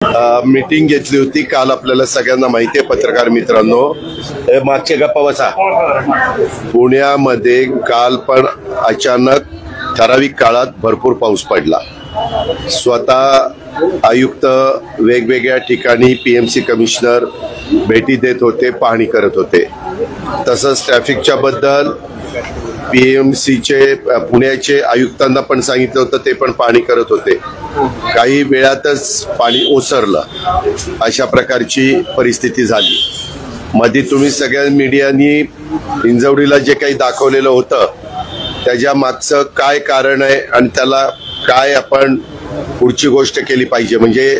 Meeting घेतली होती काल. आपल्याला सगळ्यांना माहिती आहे पत्रकार मित्रांनो, मागचे गप्पा बसा. पुण्यामध्ये काल पण अचानक ठराविक काळात भरपूर पाऊस पडला. स्वतः आयुक्त वेगवेगळ्या ठिकाणी पीएमसी कमिशनर भेटी देत होते, पाहणी करत होते. तसंच ट्रॅफिकच्या बद्दल पीएमसीचे पुण्याचे आयुक्तांना पण सांगितलं होतं, ते पण पाहणी करत होते. काही वेळातच पाणी ओसरलं, अशा प्रकारची परिस्थिती झाली. मध्ये तुम्ही सगळ्या मीडियानी हिंजवडीला जे काही दाखवलेलं होतं त्याच्या मागचं काय कारण आहे आणि त्याला काय आपण पुढची गोष्ट केली पाहिजे, म्हणजे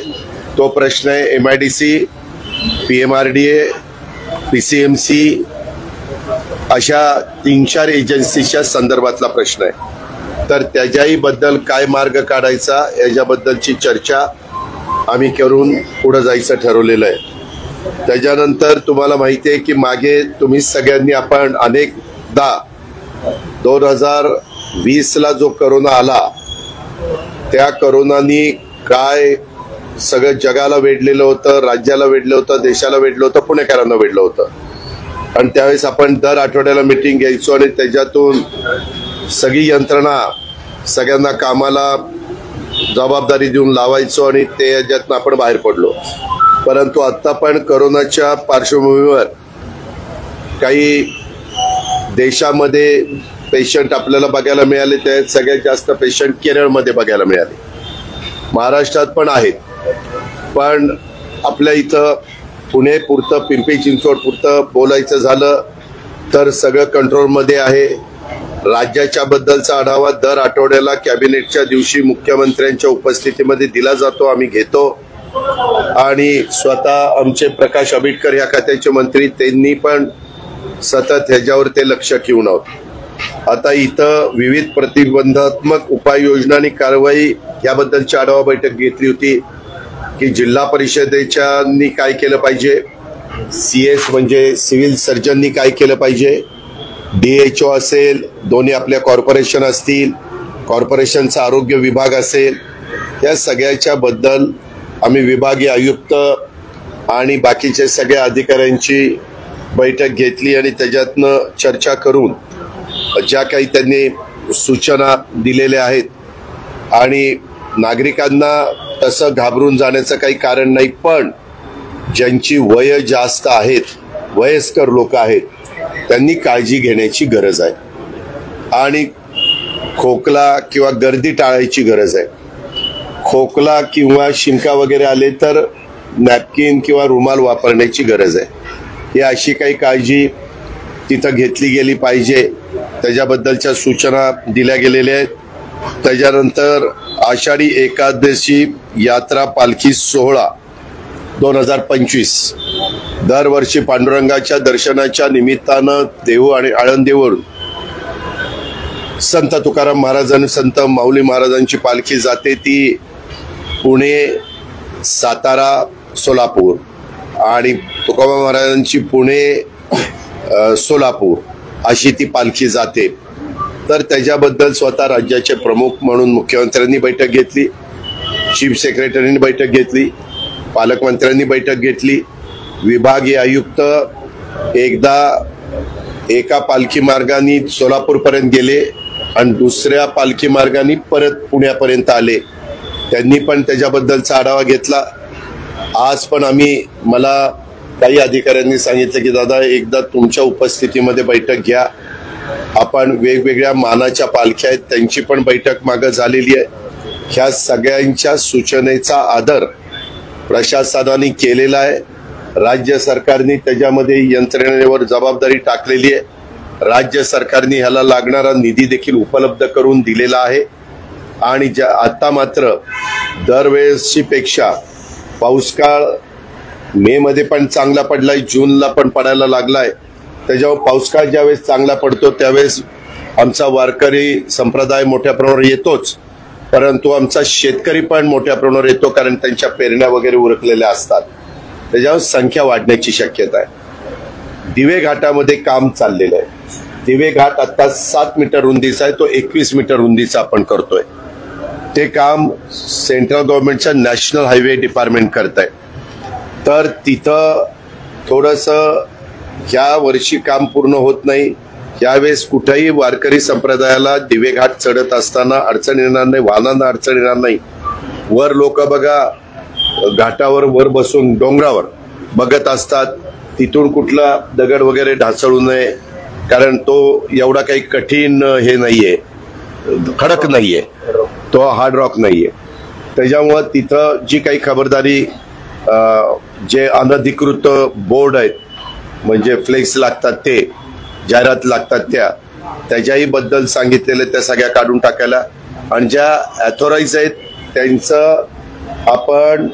तो प्रश्न आहे. MIDC, PMRDA, PCMC अशा 3-4 एजन्सीच्या संदर्भातला प्रश्न आहे. तर त्याच्याही बद्दल काय मार्ग काढायचा याच्याबद्दलची चर्चा आम्ही करून पुढे जायचं ठरवलेलं आहे. त्याच्यानंतर तुम्हाला माहिती आहे की मागे तुम्ही सगळ्यांनी आपण अनेकदा 2020ला जो करोना आला, त्या करोनानी काय सगळं जगाला वेढलेलं होतं, राज्याला वेढलं होतं, देशाला वेढलं होतं, पुणेकरांना वेढलं होतं. आणि त्यावेळेस आपण दर आठवड्याला मीटिंग घ्यायचो आणि त्याच्यातून सगळी यंत्रणा सगळ्यांना कामाला जबाबदारी देऊन लावायचो आणि ते याच्यातून आपण बाहेर पडलो. परंतु आता पण करोनाच्या पार्श्वभूमीवर काही देशामध्ये पेशंट आपल्याला बघायला मिळाले. त्यात सगळ्यात जास्त पेशंट केरळमध्ये बघायला मिळाले, महाराष्ट्रात पण आहेत. पण आपल्या इथं पुणे पुरतं, पिंपरी चिंचवड पुरतं बोलायचं झालं तर सगळं कंट्रोलमध्ये आहे. राज्याच्या बद्दलचा आढावा दर आठवड्याला कॅबिनेटच्या दिवशी मुख्यमंत्र्यांच्या उपस्थितीमध्ये दिला जातो, आम्ही घेतो. आणि स्वतः आमचे प्रकाश आंबेडकर या खात्याचे मंत्री, त्यांनी पण सतत ह्याच्यावर ते लक्ष ठेवून आहोत. आता इथं विविध प्रतिबंधात्मक उपाययोजना आणि कारवाई याबद्दलची आढावा बैठक घेतली होती की जिल्हा परिषदेच्यांनी काय केलं पाहिजे, CS म्हणजे सिव्हिल सर्जननी काय केलं पाहिजे, DHO असेल, दोन्ही आपल्या कॉर्पोरेशन असतील, कॉर्पोरेशनचा आरोग्य विभाग असेल, या सगळ्याच्या बद्दल आम्ही विभागीय आयुक्त आणि बाकीचे सगळ्या अधिकाऱ्यांची बैठक घेतली आणि त्याच्यातनं चर्चा करून ज्या काही त्यांनी सूचना दिलेल्या आहेत. आणि नागरिकांना तसं घाबरून जाण्याचं काही कारण नाही, पण ज्यांची वय जास्त आहेत, वयस्कर लोक आहेत, त्यांनी काळजी घेण्याची गरज आहे. आणि खोकला किंवा गर्दी टाळायची गरज आहे. खोकला किंवा शिंका वगैरे आले तर नॅपकिन किंवा रुमाल वापरण्याची गरज आहे. ही अशी काही काळजी तिथं घेतली गेली पाहिजे, त्याच्याबद्दलच्या सूचना दिल्या गेलेल्या आहेत. त्याच्यानंतर आषाढी एकादशी यात्रा पालखी सोहळा 2025 दरवर्षी पांडुरंगाच्या दर्शनाच्या निमित्तानं देहू आणि आळंदीवरून संत तुकाराम महाराज आणि संत माऊली महाराजांची पालखी जाते. ती पुणे, सातारा, सोलापूर आणि तुकाराम महाराजांची पुणे, सोलापूर अशी ती पालखी जाते. तर त्याच्याबद्दल स्वतः राज्याचे प्रमुख म्हणून मुख्यमंत्र्यांनी बैठक घेतली, चीफ सेक्रेटरींनी बैठक घेतली, पालकमंत्र्यांनी बैठक घेतली. विभागीय आयुक्त एकदा एका पालखी मार्गाने सोलापूरपर्यंत गेले आणि दुसऱ्या पालखी मार्गाने परत पुण्यापर्यंत आले. त्यांनी पण त्याच्याबद्दलचा आढावा घेतला. आज पण मला काही अधिकाऱ्यांनी सांगितलं की दादा एकदा तुमच्या उपस्थितीमध्ये बैठक घ्या. आपण वेगवेगळ्या मानाच्या पालख्या आहेत, त्यांची पण बैठक मागं झालेली आहे. ह्या सगळ्यांच्या सूचनेचा आदर प्रशासनाने केलेला आहे. राज्य सरकारने त्याच्यामध्ये यंत्रणेवर जबाबदारी टाकलेली आहे. राज्य सरकारने ह्याला लागणारा निधी देखील उपलब्ध करून दिलेला आहे. आणि आता मात्र दरवेळेसची पेक्षा पाऊस काळ मे मध्ये पण चांगला पडलाय, जूनला पण पडायला लागलाय. त्याच्यावर पाऊस काळ ज्यावेळेस चांगला पडतो त्यावेळेस आमचा वारकरी संप्रदाय मोठ्या प्रमाणावर येतोच, परंतु आमचा शेतकरी पण मोठ्या प्रमाणावर येतो, कारण त्यांच्या पेरण्या वगैरे उरकलेल्या असतात. त्याच्यावर संख्या वाढण्याची शक्यता आहे. दिवे घाटामध्ये काम चाललेलं आहे. दिवे घाट आता 7 मीटर रुंदीचा आहे, तो 21 मीटर रुंदीचा आपण करतोय. ते काम सेंट्रल गव्हर्नमेंटच्या नॅशनल हायवे डिपार्टमेंट करत आहे. तर तिथं थोडंसं ह्या वर्षी काम पूर्ण होत नाही. यावेळेस कुठेही वारकरी संप्रदायाला दिवेघाट चढत असताना अडचण येणार नाही, वाहनांना अडचण येणार नाही. वर लोक बघा घाटावर वर बसून डोंगरावर बघत असतात, तिथून कुठला दगड वगैरे ढासळू नये, कारण तो एवढा काही कठीण हे नाहीये, खडक नाहीये, तो हार्ड रॉक नाहीये. त्याच्यामुळं तिथं जी काही खबरदारी जे अनधिकृत बोर्ड आहेत म्हणजे फ्लेक्स लागतात ते, जाहिरात लागतात त्याच्याही बद्दल सांगितलेलं त्या सगळ्या काढून टाकायला, आणि ज्या ऑथोराइज आहेत त्यांचं आपण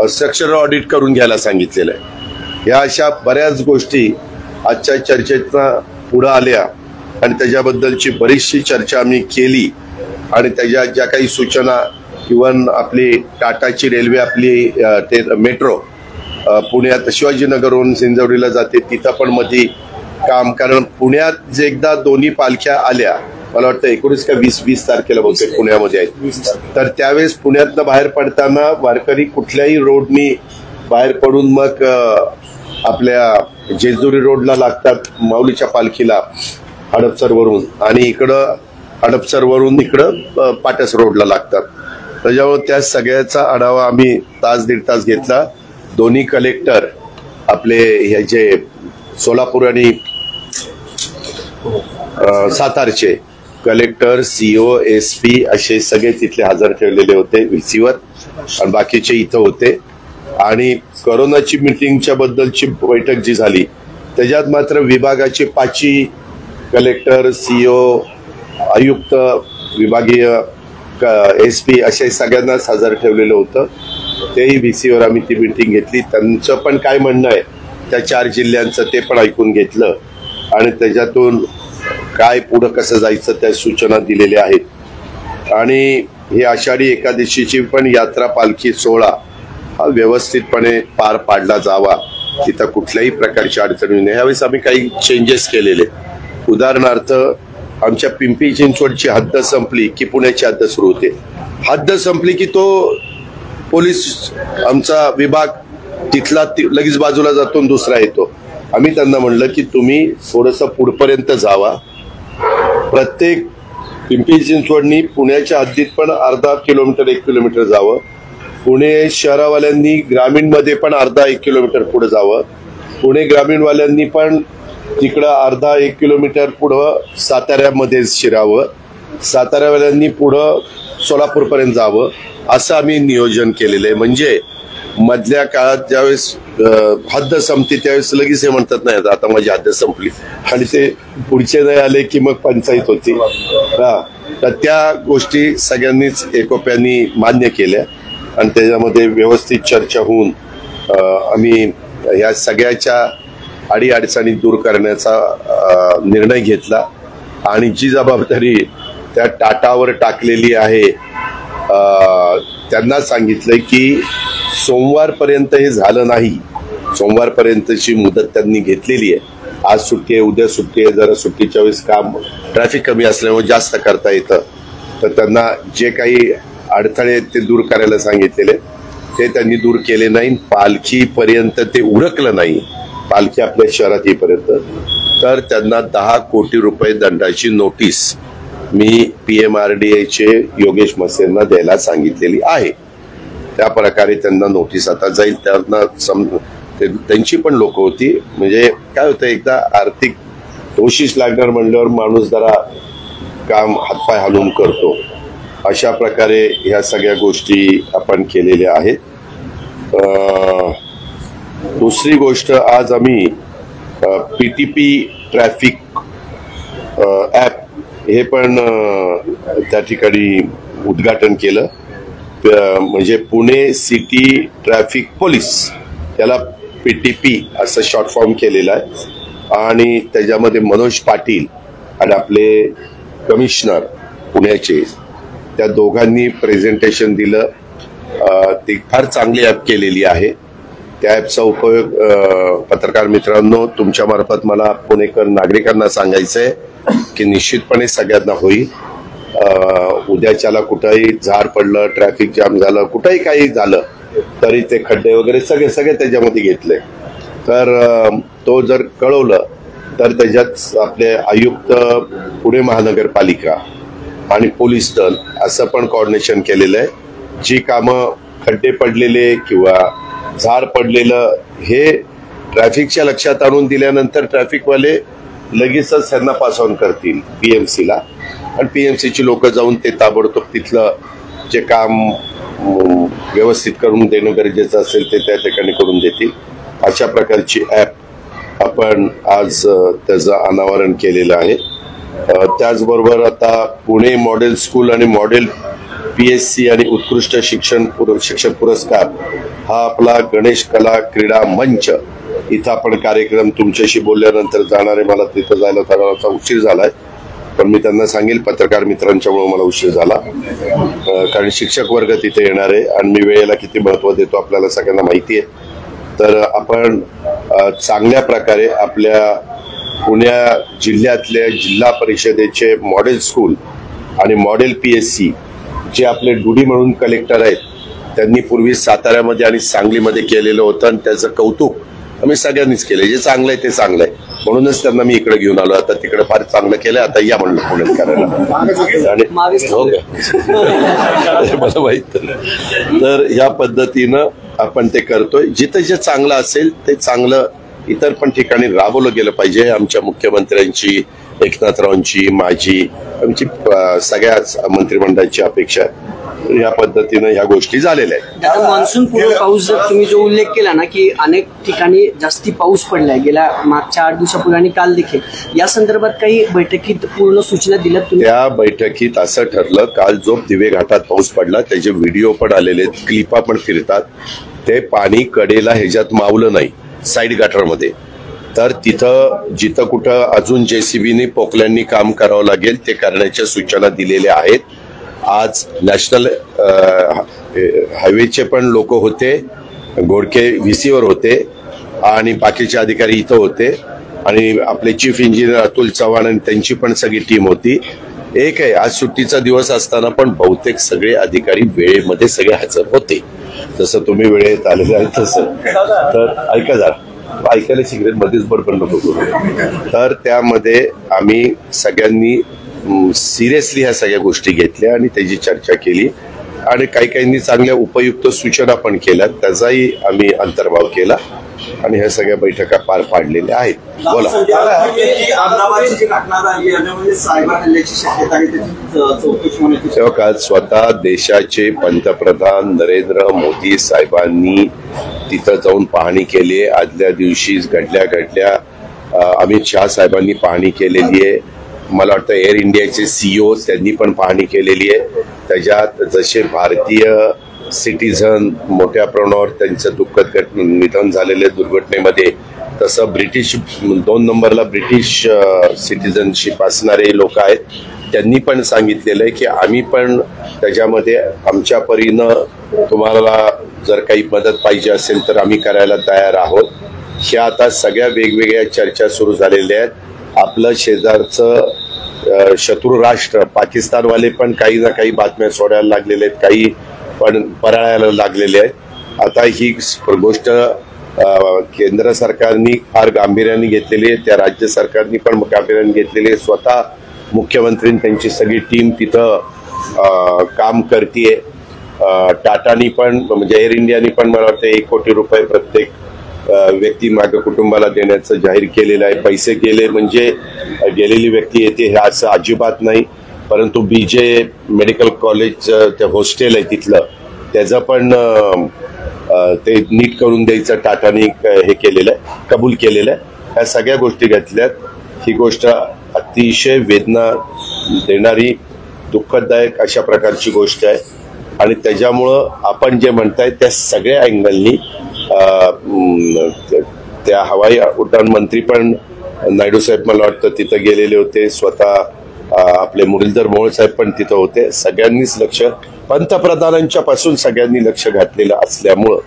स्ट्रक्चरल ऑडिट करून घ्यायला सांगितलेलं आहे. या अशा बऱ्याच गोष्टी आजच्या चर्चेतनं पुढे आल्या आणि त्याच्याबद्दलची बरीचशी चर्चा आम्ही केली. आणि त्याच्या ज्या काही सूचना, इव्हन आपली टाटाची रेल्वे, आपली ते मेट्रो पुण्यात शिवाजीनगरहून सिंजवडीला जाते, तिथं पण मध्ये काम, कारण पुण्यात जे एकदा दोन्ही पालख्या आल्या, मला वाटतं 19 का 20 तारखेला बहुतेक पुण्यामध्ये आहेत, तर त्यावेळेस पुण्यातनं बाहेर पडताना वारकरी कुठल्याही रोडनी बाहेर पडून मग आपल्या जेजुरी रोडला लागतात माऊलीच्या पालखीला हडपसरवरून, आणि इकडं हडपसरवरून इकडं पाटस रोडला लागतात. त्याच्यामुळे त्या सगळ्याचा आढावा आम्ही तास दीड तास घेतला. दोन्ही कलेक्टर आपले ह्याचे सोलापूर आणि सातारचे कलेक्टर, सीओ, एसपी असे सगळे तिथले हजर ठेवलेले होते व्हीसीवर, आणि बाकीचे इथं होते. आणि कोरोनाची मिटिंगच्या बद्दलची बैठक जी झाली त्याच्यात मात्र विभागाचे 5 कलेक्टर, सीओ, आयुक्त, विभागीय एसपी अशा सगळ्यांनाच हजर ठेवलेलं होतं. तेही व्हीसीवर आम्ही ती मिटिंग घेतली. त्यांचं पण काय म्हणणं आहे त्या 4 जिल्ह्यांचं ते पण ऐकून घेतलं, आणि त्याच्यातून काय पुढं कसं जायचं त्या सूचना दिलेल्या आहेत. आणि ही आषाढी एकादशीची पण यात्रा, पालखी सोहळा हा व्यवस्थितपणे पार पाडला जावा, तिथं कुठल्याही प्रकारची अडचणी नाही. यावेळेस आम्ही काही चेंजेस केलेले. उदाहरणार्थ आमच्या पिंपरी चिंचवडची हद्द संपली की पुण्याची हद्द सुरू होते. हद्द संपली की तो पोलीस आमचा विभाग तिथला लगेच बाजूला जातो, दुसरा येतो. आम्ही त्यांना म्हणलं की तुम्ही थोडंसं पुढपर्यंत जावा. प्रत्येक पिंपरी चिंचवडनी पुण्याच्या हद्दीत पण अर्धा किलोमीटर 1 किलोमीटर जावं. पुणे शहरावाल्यांनी ग्रामीणमध्ये पण अर्धा 1 किलोमीटर पुढे जावं. पुणे ग्रामीणवाल्यांनी पण तिकडं अर्धा 1 किलोमीटर पुढं साताऱ्यामध्ये शिरावं. साताऱ्यावाल्यांनी पुढं सोलापूरपर्यंत जावं, असं आम्ही नियोजन केलेलं आहे. म्हणजे मधल्या काळात ज्यावेळेस हद्द संपते त्यावेळेस लगेच हे म्हणतात नाही आता माझी हद्द संपली, आणि ते पुढचे नाही आले की मग पंचायत होती. तर त्या गोष्टी सगळ्यांनीच एकोप्याने मान्य केल्या, आणि त्याच्यामध्ये व्यवस्थित चर्चा होऊन आम्ही या सगळ्याच्या अडीअडचणी दूर करण्याचा निर्णय घेतला. आणि जी जबाबदारी त्या टाटावर टाकलेली आहे, त्यांना सांगितलंय की सोमवारपर्यंत हे झालं नाही, सोमवारपर्यंतची मुदत त्यांनी घेतलेली आहे. आज सुट्टी आहे, उद्या सुट्टी आहे, जरा सुट्टीच्या वेळेस काम ट्रॅफिक कमी असल्यामुळे जास्त करता येतं. तर त्यांना जे काही अडथळे ते दूर करायला सांगितलेले ते त्यांनी दूर केले नाही. पालखीपर्यंत ते उरकलं नाही, पालखी आपल्या शहरात येईपर्यंत, तर त्यांना 10 कोटी रुपये दंडाची नोटीस मी PMRDAचे योगेश मसेंना द्यायला सांगितलेली आहे. त्या प्रकारे त्यांना नोटीस आता जाईल. त्यांना त्यांची पण लोक होती. म्हणजे काय होतं, एकदा आर्थिक दोषीच लागणार म्हणल्यावर माणूस जरा काम हातपाय हलवून करतो. अशा प्रकारे ह्या सगळ्या गोष्टी आपण केलेल्या आहेत. दुसरी गोष्ट, आज आम्ही PTP ट्रॅफिक ॲप हे पण त्या ठिकाणी उद्घाटन केलं. म्हणजे पुणे सिटी ट्रॅफिक पोलीस, त्याला PTP असं शॉर्ट फॉर्म केलेला आहे. आणि त्याच्यामध्ये मनोज पाटील आणि आपले कमिशनर पुण्याचे, त्या दोघांनी प्रेझेंटेशन दिलं. ती फार चांगली ॲप केलेली आहे. त्या ॲपचा उपयोग पत्रकार मित्रांनो तुमच्या मार्फत मला पुणेकर नागरिकांना सांगायचं आहे की निश्चितपणे सगळ्यांना होईल. उद्याच्याला कुठंही झाड पडलं, ट्रॅफिक जाम झालं, कुठंही काही झालं तरी ते खड्डे वगैरे सगळे त्याच्यामध्ये घेतले. तर तो जर कळवलं तर त्याच्यात आपले आयुक्त, पुणे महानगरपालिका आणि पोलीस दल असं पण कोऑर्डिनेशन केलेलं आहे. जी कामं खड्डे पडलेले किंवा झाड पडलेलं हे ट्रॅफिकच्या लक्षात आणून दिल्यानंतर ट्रॅफिकवाले लगेचच त्यांना पास ऑन करतील पीएमसीला, आणि पीएमसीची लोक जाऊन ते ताबडतोब तिथलं जे काम व्यवस्थित करून देणं गरजेचं असेल ते त्या ठिकाणी करून देतील. अशा प्रकारची ॲप आपण आज त्याचं अनावरण केलेलं आहे. त्याचबरोबर आता पुणे मॉडेल स्कूल आणि मॉडेल PSC आणि उत्कृष्ट शिक्षक पुरस्कार हा आपला गणेश कला क्रीडा मंच इथं आपण कार्यक्रम तुमच्याशी बोलल्यानंतर जाणार आहे. मला तिथं जायला थोडासा उशीर झालाय, पण मी त्यांना सांगेल पत्रकार मित्रांच्यामुळे मला उशीर झाला, कारण शिक्षक वर्ग तिथे येणार आहे आणि मी वेळेला किती महत्व देतो आपल्याला सगळ्यांना माहिती आहे. तर आपण चांगल्या प्रकारे आपल्या पुण्या जिल्ह्यातल्या जिल्हा परिषदेचे मॉडेल स्कूल आणि मॉडेल PSC जे आपले डुडी म्हणून कलेक्टर आहेत त्यांनी पूर्वी साताऱ्यामध्ये आणि सांगलीमध्ये केलेलं होतं आणि त्याचं कौतुक आम्ही सगळ्यांनीच केलं. जे चांगलं आहे ते चांगलं आहे म्हणूनच त्यांना मी इकडे घेऊन आलो. आता तिकडे फार चांगलं केलं, आता या म्हणलं पुण्यात करायला आणि हो मला माहित. तर या पद्धतीनं आपण ते करतोय. जिथं जे चांगलं असेल ते चांगलं इतर पण ठिकाणी राबवलं गेलं पाहिजे. आमच्या मुख्यमंत्र्यांची, एकनाथरावांची, माझी, आमची सगळ्याच मंत्रिमंडळाची अपेक्षा आहे. या पद्धतीनं ह्या गोष्टी झालेल्या आहेत. दादा, मान्सून पूर्व पाऊस जर तुम्ही जो उल्लेख केला ना की अनेक ठिकाणी जास्ती पाऊस पडलाय गेल्या मागच्या 8 दिवसापूर्वी आणि काल देखील, या संदर्भात काही बैठकीत पूर्ण सूचना दिल्यात तुम्ही? त्या बैठकीत असं ठरलं, काल जो दिवे घाटात पाऊस पडला त्याचे व्हिडिओ पण आलेले आहेत, क्लिपा पण फिरतात. ते पाणी कडेला ह्याच्यात मावलं नाही साईड गटरमध्ये, तर तिथं जिथं कुठं अजून JCBनी पोकल्यांनी काम करावं लागेल ते करण्याच्या सूचना दिलेल्या आहेत. आज नॅशनल हायवेचे पण लोक होते, घोडके VCवर होते आणि बाकीचे अधिकारी इथं होते आणि आपले चीफ इंजिनियर अतुल चव्हाण आणि त्यांची पण सगळी टीम होती. एक आहे, आज सुट्टीचा दिवस असताना पण बहुतेक सगळे अधिकारी वेळेमध्ये सगळे हजर होते, जसं तुम्ही वेळेत आलेले आहे तसं. तर ऐका जरा, ऐकायला सिगरेट मध्येच बडबड नको करू. तर त्यामध्ये आम्ही सगळ्यांनी सिरियसली ह्या सगळ्या गोष्टी घेतल्या आणि त्याची चर्चा केली आणि काही चांगल्या उपयुक्त सूचना पण केल्या, त्याचाही आम्ही अंतर्भाव केला आणि ह्या सगळ्या बैठका पार पाडलेल्या आहेत. बोला. तेव्हा स्वतः देशाचे पंतप्रधान नरेंद्र मोदी साहेबांनी तिथं जाऊन पाहणी केली. आदल्या दिवशी घडल्या अमित शहा साहेबांनी पाहणी केलेली आहे. मला वाटतं एअर इंडियाचे CEO त्यांनी पण पाहणी केलेली आहे. त्याच्यात जसे भारतीय सिटीझन मोठ्या प्रमाणावर त्यांचं दुःखद निधन झालेले दुर्घटनेमध्ये, तसं 2 नंबरला ब्रिटिश सिटीझनशिप असणारे लोक आहेत, त्यांनी पण सांगितलेलं आहे की आम्ही पण त्याच्यामध्ये आमच्या परीनं तुम्हाला जर काही मदत पाहिजे असेल तर आम्ही करायला तयार आहोत. ह्या आता सगळ्या वेगवेगळ्या चर्चा सुरू झालेल्या आहेत. आपलं शेजारचं शत्रू राष्ट्र पाकिस्तानवाले पण काही ना काही बातम्या सोडायला लागलेले आहेत, काही पण पराळायला लागलेले आहेत. आता ही गोष्ट केंद्र सरकारनी फार गांभीर्याने घेतलेली आहे, त्या राज्य सरकारनी पण गांभीर्याने घेतलेली आहे. स्वतः मुख्यमंत्री त्यांची सगळी टीम तिथं काम करतीये. टाटानी पण म्हणजे एअर इंडियानी पण मला वाटतं 1 कोटी रुपये प्रत्येक व्यक्ती मागे कुटुंबाला देण्याचं जाहीर केलेलं आहे. पैसे गेले म्हणजे गेलेली व्यक्ती येते हे असं अजिबात नाही, परंतु BJ मेडिकल कॉलेज ते हॉस्टेल आहे तिथलं त्याचं पण ते नीट करून द्यायचं टाटानी हे केलेलं आहे, कबूल केलेलं आहे. ह्या सगळ्या गोष्टी घेतल्यात. ही गोष्ट अतिशय वेदना देणारी, दुःखदायक अशा प्रकारची गोष्ट आहे आणि त्याच्यामुळं आपण जे म्हणताय त्या सगळ्या अँगलनी त्या हवाई उड्डाण मंत्री पण नायडू साहेब मला वाटतं तिथं गेलेले होते, स्वतः आपले मुरलीधर मोहोळ साहेब पण तिथं होते. सगळ्यांनीच लक्ष, पंतप्रधानांच्या पासून सगळ्यांनी लक्ष घातलेलं असल्यामुळं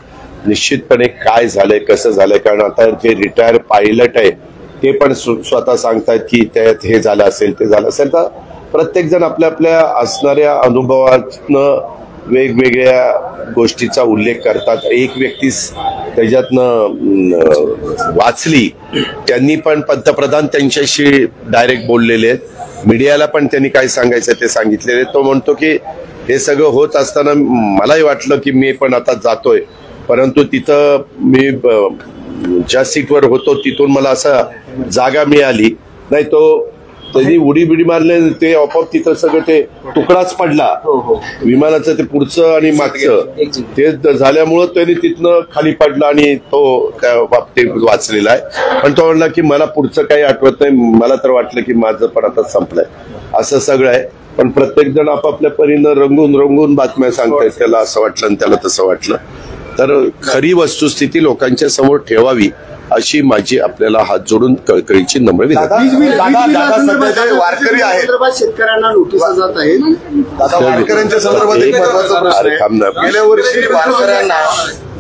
निश्चितपणे काय झालंय कसं झालंय, कारण आता जे रिटायर पायलट आहे ते पण स्वतः सांगतायत की त्यात हे झालं असेल ते झालं असेल. तर प्रत्येक जण आपल्या आपल्या असणाऱ्या अनुभवातनं वेगवेगळ्या गोष्टीचा उल्लेख करतात. एक व्यक्ती त्याच्यातनं वाचली, त्यांनी पण पंतप्रधान त्यांच्याशी डायरेक्ट बोललेले आहेत. मीडियाला पण त्यांनी काय सांगायचं ते सांगितलेले. तो म्हणतो की हे सगळं होत असताना मलाही वाटलं की मी पण आता जातोय, परंतु तिथं मी ज्या सीटवर होतो तिथून मला असं जागा मिळाली नाही. तो त्याची उडी बिडी मारले, ते आपोआप तिथं सगळं ते तुकडाच पडला विमानाचं, ते पुढचं आणि मागचं ते झाल्यामुळं त्यांनी तिथनं खाली पडला आणि तो त्या बाबतीत वाचलेला आहे. पण तो म्हणला की मला पुढचं काही आठवत नाही, मला तर वाटलं की माझं पण आता संपलंय. असं सगळं आहे. पण प्रत्येक जण आपापल्या परीनं रंगून रंगून बातम्या सांगतायत. त्याला असं वाटलं आणि त्याला तसं वाटलं. तर खरी वस्तुस्थिती लोकांच्या समोर ठेवावी अशी माझी आपल्याला हात जोडून कळकळीची नम्र विनंती. वारकरी आहेत, शेतकऱ्यांना नोटीस जात आहेत. वारकऱ्यांच्या संदर्भात एक महत्वाचा प्रश्न आहे. गेल्या वर्षी वारकऱ्यांना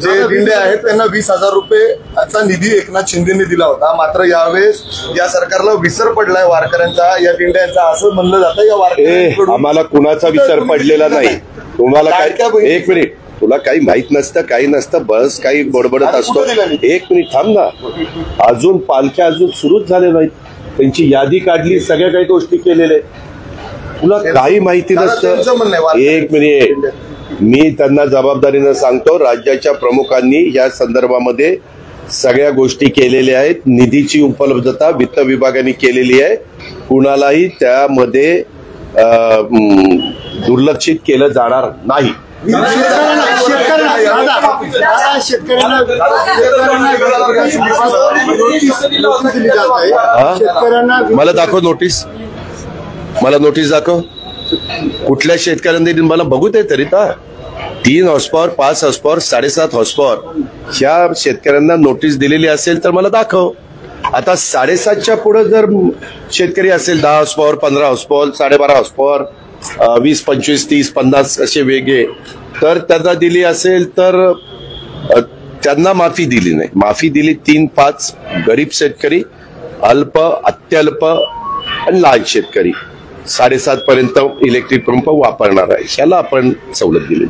जे दिंड्या आहेत त्यांना 20,000 रुपयेचा निधी एकनाथ शिंदेने दिला होता. मात्र यावेळेस या सरकारला विसर पडलाय वारकऱ्यांचा, या दिंड्यांचा, असं म्हणलं जातं. या वारकऱ्यांकडून आम्हाला कुणाचा विसर पडलेला नाही. तुम्हाला काय, एक मिनिट, तुला काही माहित नसतं, काही नसतं, बस काही बडबडत असतो. एक मिनिट थांब ना. अजून पालख्या अजून सुरूच झाल्या नाहीत. त्यांची यादी काढली, सगळ्या काही गोष्टी केलेल्या. तुला काही माहिती नसतं. एक मिनिट, मी त्यांना जबाबदारीनं सांगतो, राज्याच्या प्रमुखांनी या संदर्भामध्ये सगळ्या गोष्टी केलेल्या आहेत. निधीची उपलब्धता वित्त विभागाने केलेली आहे. कुणालाही त्यामध्ये दुर्लक्षित केलं जाणार नाही. मला दाखव नोटीस, मला नोटीस दाखव. कुठल्या शेतकऱ्यांनी मला बघू दे तरी. 3 हॉर्सपॉवर, 5 हॉर्सपॉवर, 7.5 हॉर्सपॉवर ह्या शेतकऱ्यांना नोटीस दिलेली असेल तर मला दाखव. आता 7.5च्या पुढे जर शेतकरी असेल, 10 हॉर्सपॉवर, 15 हॉर्सपॉवर, 12.5 हॉर्सपॉवर, 20, 25, 30, 50 असे वेगळे, तर त्यांना दिली असेल तर त्यांना माफी दिली नाही. माफी दिली 3-5 गरीब शेतकरी, अल्प, अत्यल्प आणि लहान शेतकरी 7.5 पर्यंत इलेक्ट्रिक पंप वापरणार आहे, ह्याला आपण सवलत दिली.